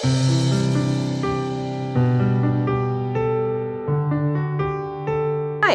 Hi,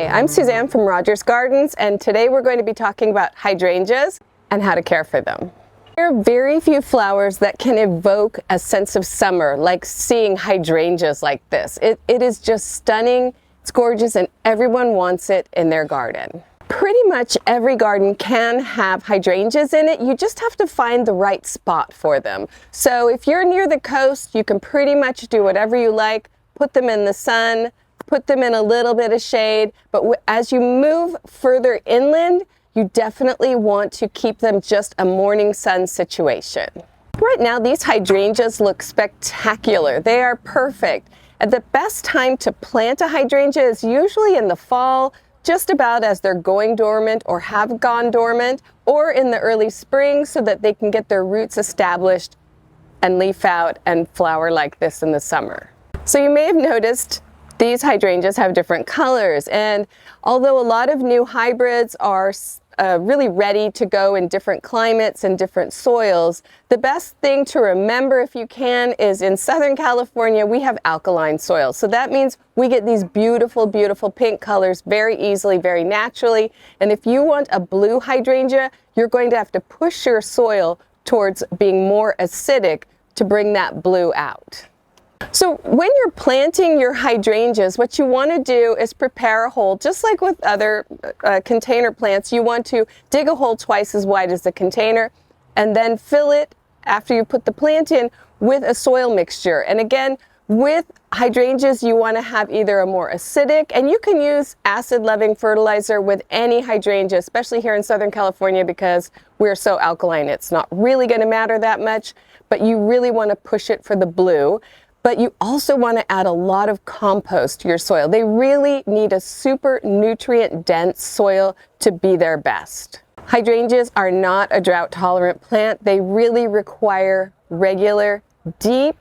I'm Suzanne from Rogers Gardens, and today we're going to be talking about hydrangeas and how to care for them. There are very few flowers that can evoke a sense of summer, like seeing hydrangeas like this. It is just stunning, it's gorgeous, and everyone wants it in their garden. Pretty much every garden can have hydrangeas in it. You just have to find the right spot for them. So if you're near the coast, you can pretty much do whatever you like, put them in the sun, put them in a little bit of shade, but as you move further inland, you definitely want to keep them just a morning sun situation. Right now, these hydrangeas look spectacular. They are perfect. And the best time to plant a hydrangea is usually in the fall, just about as they're going dormant or have gone dormant, or in the early spring so that they can get their roots established and leaf out and flower like this in the summer. So you may have noticed these hydrangeas have different colors, and although a lot of new hybrids are really ready to go in different climates and different soils, the best thing to remember, if you can, is in Southern California we have alkaline soils. So that means we get these beautiful, beautiful pink colors very easily, very naturally. And if you want a blue hydrangea, you're going to have to push your soil towards being more acidic to bring that blue out. So when you're planting your hydrangeas, what you want to do is prepare a hole, just like with other container plants. You want to dig a hole twice as wide as the container and then fill it after you put the plant in with a soil mixture. And again, with hydrangeas, you want to have either a more acidic, and you can use acid-loving fertilizer with any hydrangea, especially here in Southern California because we're so alkaline. It's not really going to matter that much, but you really want to push it for the blue. But you also want to add a lot of compost to your soil. They really need a super nutrient-dense soil to be their best. Hydrangeas are not a drought-tolerant plant. They really require regular, deep,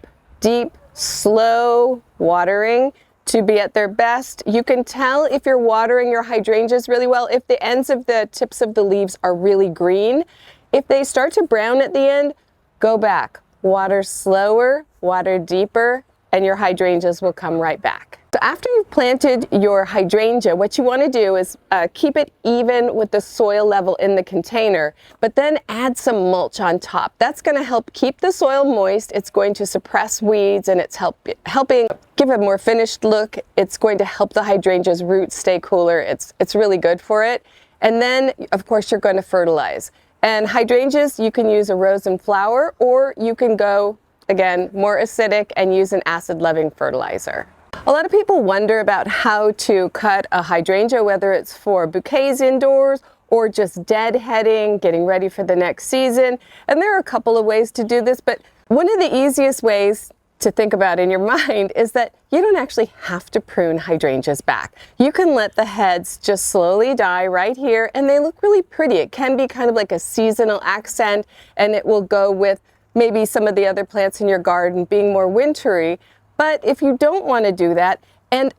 slow watering to be at their best. You can tell if you're watering your hydrangeas really well if the ends of the tips of the leaves are really green. If they start to brown at the end, go back. Water slower, water deeper, and your hydrangeas will come right back. So after you've planted your hydrangea, what you want to do is keep it even with the soil level in the container, but then add some mulch on top. That's going to help keep the soil moist. It's going to suppress weeds, and it's helping give a more finished look. It's going to help the hydrangea's roots stay cooler. It's really good for it. And then, of course, you're going to fertilize. And hydrangeas, you can use a rose and flower, or you can go, again, more acidic and use an acid-loving fertilizer. A lot of people wonder about how to cut a hydrangea, whether it's for bouquets indoors or just deadheading, getting ready for the next season. And there are a couple of ways to do this, but one of the easiest ways to think about in your mind is that you don't actually have to prune hydrangeas back. You can let the heads just slowly die right here, and they look really pretty. It can be kind of like a seasonal accent, and it will go with maybe some of the other plants in your garden being more wintry. But if you don't want to do that, and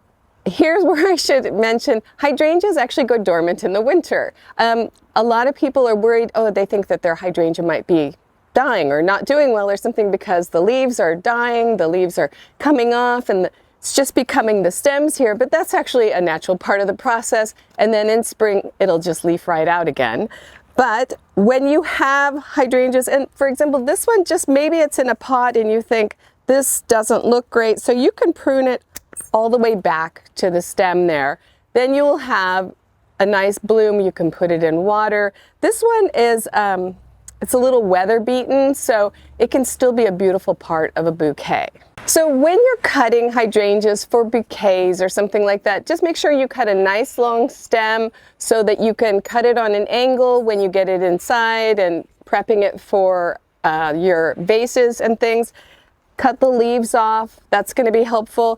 here's where I should mention, hydrangeas actually go dormant in the winter. A lot of people are worried, they think that their hydrangea might be dying or not doing well or something because the leaves are dying, the leaves are coming off, and it's just becoming the stems here, but that's actually a natural part of the process, and then in spring it'll just leaf right out again. But when you have hydrangeas, and for example this one, just maybe it's in a pot and you think this doesn't look great, so you can prune it all the way back to the stem there. Then you will have a nice bloom. You can put it in water. This one is it's a little weather beaten, so it can still be a beautiful part of a bouquet. So when you're cutting hydrangeas for bouquets or something like that, just make sure you cut a nice long stem so that you can cut it on an angle when you get it inside and prepping it for your vases and things. Cut the leaves off. That's going to be helpful.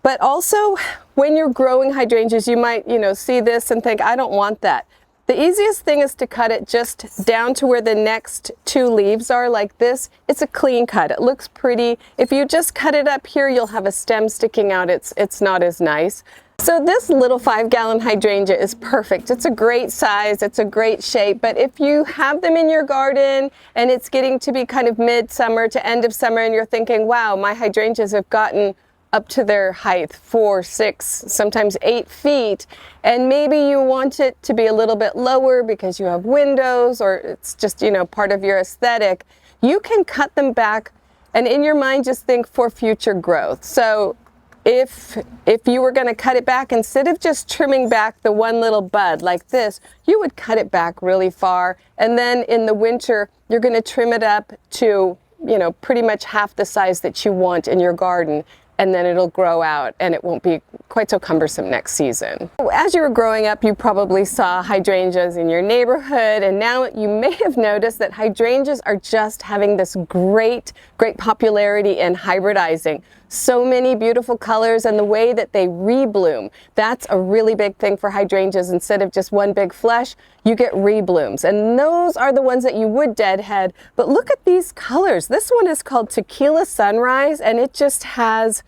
But also, when you're growing hydrangeas, you might, see this and think, I don't want that. The easiest thing is to cut it just down to where the next two leaves are like this. It's a clean cut. It looks pretty. If you just cut it up here, you'll have a stem sticking out. It's not as nice. So this little 5-gallon hydrangea is perfect. It's a great size, it's a great shape, but if you have them in your garden and it's getting to be kind of mid-summer to end of summer and you're thinking, wow, my hydrangeas have gotten up to their height, 4, 6, sometimes 8 feet, and maybe you want it to be a little bit lower because you have windows or it's just, you know, part of your aesthetic, you can cut them back and in your mind just think for future growth. So if you were going to cut it back, instead of just trimming back the one little bud like this, you would cut it back really far, and then in the winter you're going to trim it up to, you know, pretty much half the size that you want in your garden, and then it'll grow out and it won't be quite so cumbersome next season. As you were growing up, you probably saw hydrangeas in your neighborhood, and now you may have noticed that hydrangeas are just having this great popularity in hybridizing. So many beautiful colors, and the way that they rebloom, that's a really big thing for hydrangeas. Instead of just one big flush, you get reblooms, and those are the ones that you would deadhead. But look at these colors. This one is called Tequila Sunrise, and it just has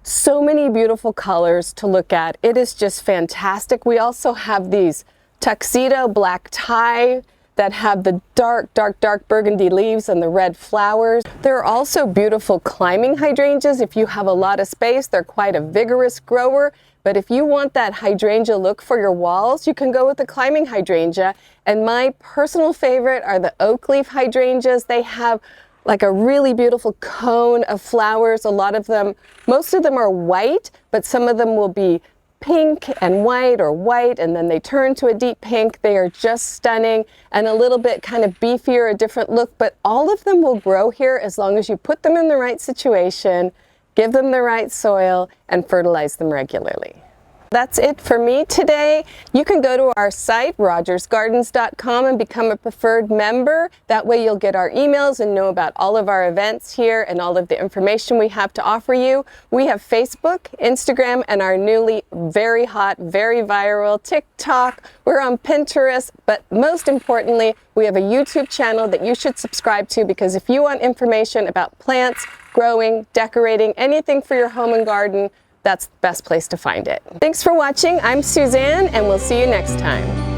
so many beautiful colors to look at. It is just fantastic. We also have these tuxedo black tie that have the dark burgundy leaves and the red flowers. There are also beautiful climbing hydrangeas. If you have a lot of space, they're quite a vigorous grower. But if you want that hydrangea look for your walls, you can go with the climbing hydrangea. And my personal favorite are the oak leaf hydrangeas. They have like a really beautiful cone of flowers. A lot of them, most of them are white, but some of them will be pink and white, or white and then they turn to a deep pink. They are just stunning and a little bit kind of beefier, a different look, but all of them will grow here as long as you put them in the right situation, give them the right soil, and fertilize them regularly. That's it for me today. You can go to our site, rogersgardens.com, and become a preferred member. That way you'll get our emails and know about all of our events here and all of the information we have to offer you. We have Facebook, Instagram, and our newly very hot, very viral TikTok. We're on Pinterest, but most importantly, we have a YouTube channel that you should subscribe to, because if you want information about plants, growing, decorating, anything for your home and garden, that's the best place to find it. Thanks for watching. I'm Suzanne, and we'll see you next time.